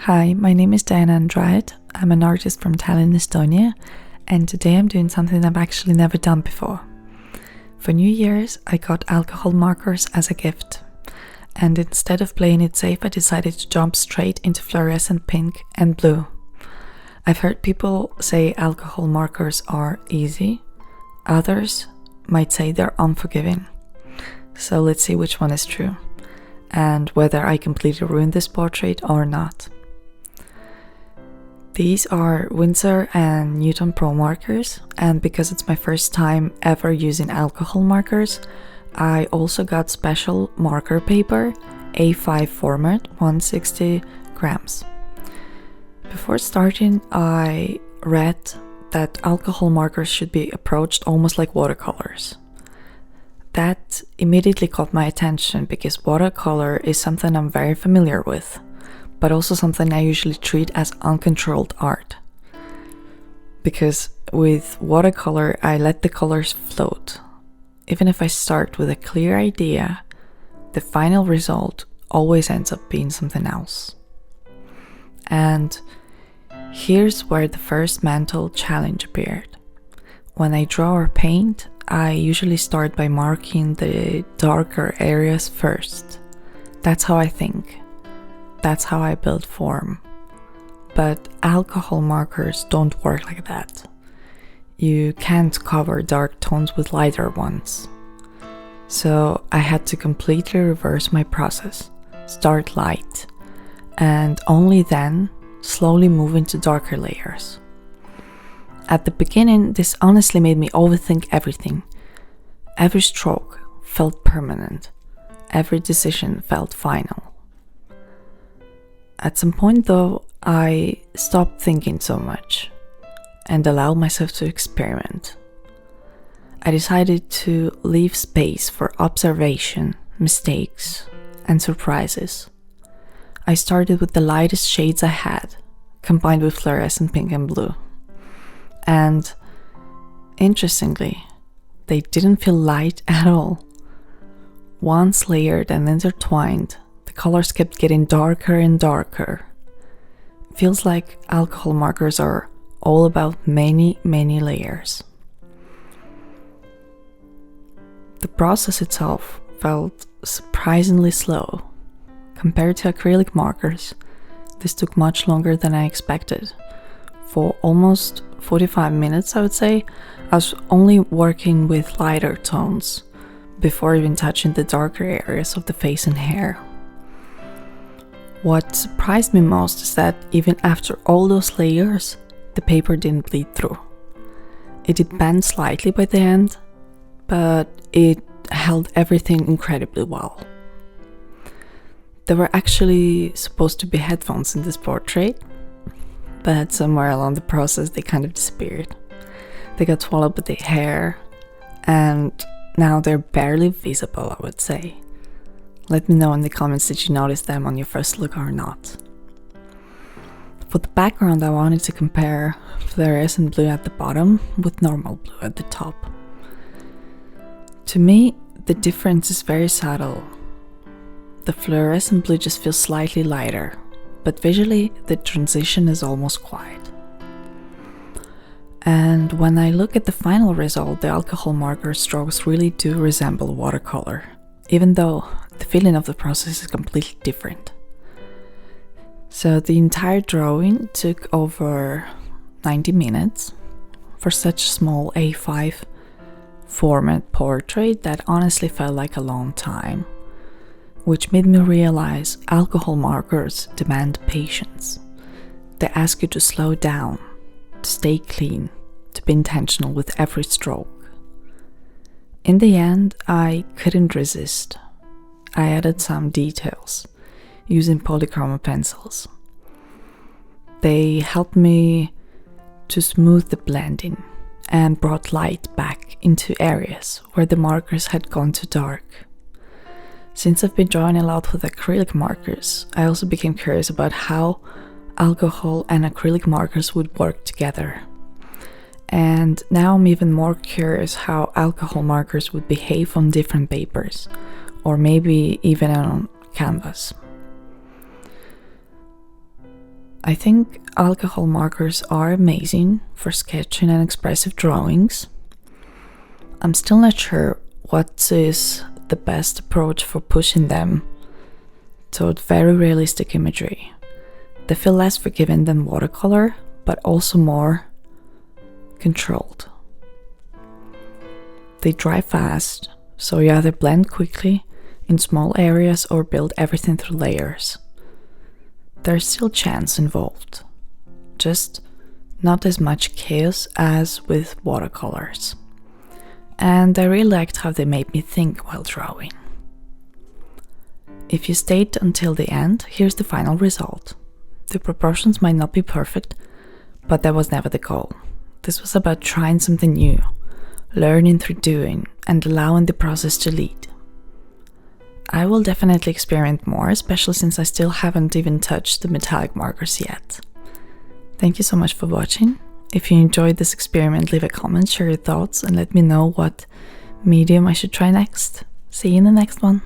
Hi, my name is Diana Andrade. I'm an artist from Tallinn, Estonia, and today I'm doing something I've actually never done before. For New Year's, I got alcohol markers as a gift, and instead of playing it safe, I decided to jump straight into fluorescent pink and blue. I've heard people say alcohol markers are easy. Others might say they're unforgiving. So let's see which one is true, and whether I completely ruined this portrait or not. These are Winsor and Newton Promarkers, and because it's my first time ever using alcohol markers, I also got special marker paper, A5 format, 160 grams. Before starting, I read that alcohol markers should be approached almost like watercolors. That immediately caught my attention because watercolor is something I'm very familiar with, but also something I usually treat as uncontrolled art. Because with watercolor, I let the colors float. Even if I start with a clear idea, the final result always ends up being something else. And here's where the first mental challenge appeared. When I draw or paint, I usually start by marking the darker areas first. That's how I think. That's how I build form. But alcohol markers don't work like that. You can't cover dark tones with lighter ones. So I had to completely reverse my process, start light, and only then slowly move into darker layers. At the beginning, this honestly made me overthink everything. Every stroke felt permanent. Every decision felt final. At some point though, I stopped thinking so much and allowed myself to experiment. I decided to leave space for observation, mistakes, and surprises. I started with the lightest shades I had, combined with fluorescent pink and blue. And interestingly, they didn't feel light at all. Once layered and intertwined, the colors kept getting darker and darker. It feels like alcohol markers are all about many, many layers. The process itself felt surprisingly slow. Compared to acrylic markers, this took much longer than I expected. For almost 45 minutes, I would say, I was only working with lighter tones before even touching the darker areas of the face and hair. What surprised me most is that even after all those layers, the paper didn't bleed through. It did bend slightly by the end, but it held everything incredibly well. There were actually supposed to be headphones in this portrait, but somewhere along the process they kind of disappeared. They got swallowed by the hair, and now they're barely visible, I would say. Let me know in the comments did you notice them on your first look or not. For the background, I wanted to compare fluorescent blue at the bottom with normal blue at the top. To me, the difference is very subtle. The fluorescent blue just feels slightly lighter, but visually the transition is almost quiet. And when I look at the final result, the alcohol marker strokes really do resemble watercolor, even though the feeling of the process is completely different. So the entire drawing took over 90 minutes for such a small A5 format portrait that honestly felt like a long time, which made me realize alcohol markers demand patience. They ask you to slow down, to stay clean, to be intentional with every stroke. In the end, I couldn't resist. I added some details using polychroma pencils. They helped me to smooth the blending and brought light back into areas where the markers had gone too dark. Since I've been drawing a lot with acrylic markers, I also became curious about how alcohol and acrylic markers would work together. And now I'm even more curious how alcohol markers would behave on different papers, or maybe even on canvas. I think alcohol markers are amazing for sketching and expressive drawings. I'm still not sure what is the best approach for pushing them toward very realistic imagery. They feel less forgiving than watercolor, but also more controlled. They dry fast, so you either blend quickly in small areas or build everything through layers. There's still chance involved, just not as much chaos as with watercolors. And I really liked how they made me think while drawing. If you stayed until the end, here's the final result. The proportions might not be perfect, but that was never the goal. This was about trying something new, learning through doing, and allowing the process to lead. I will definitely experiment more, especially since I still haven't even touched the metallic markers yet. Thank you so much for watching. If you enjoyed this experiment, leave a comment, share your thoughts, and let me know what medium I should try next. See you in the next one.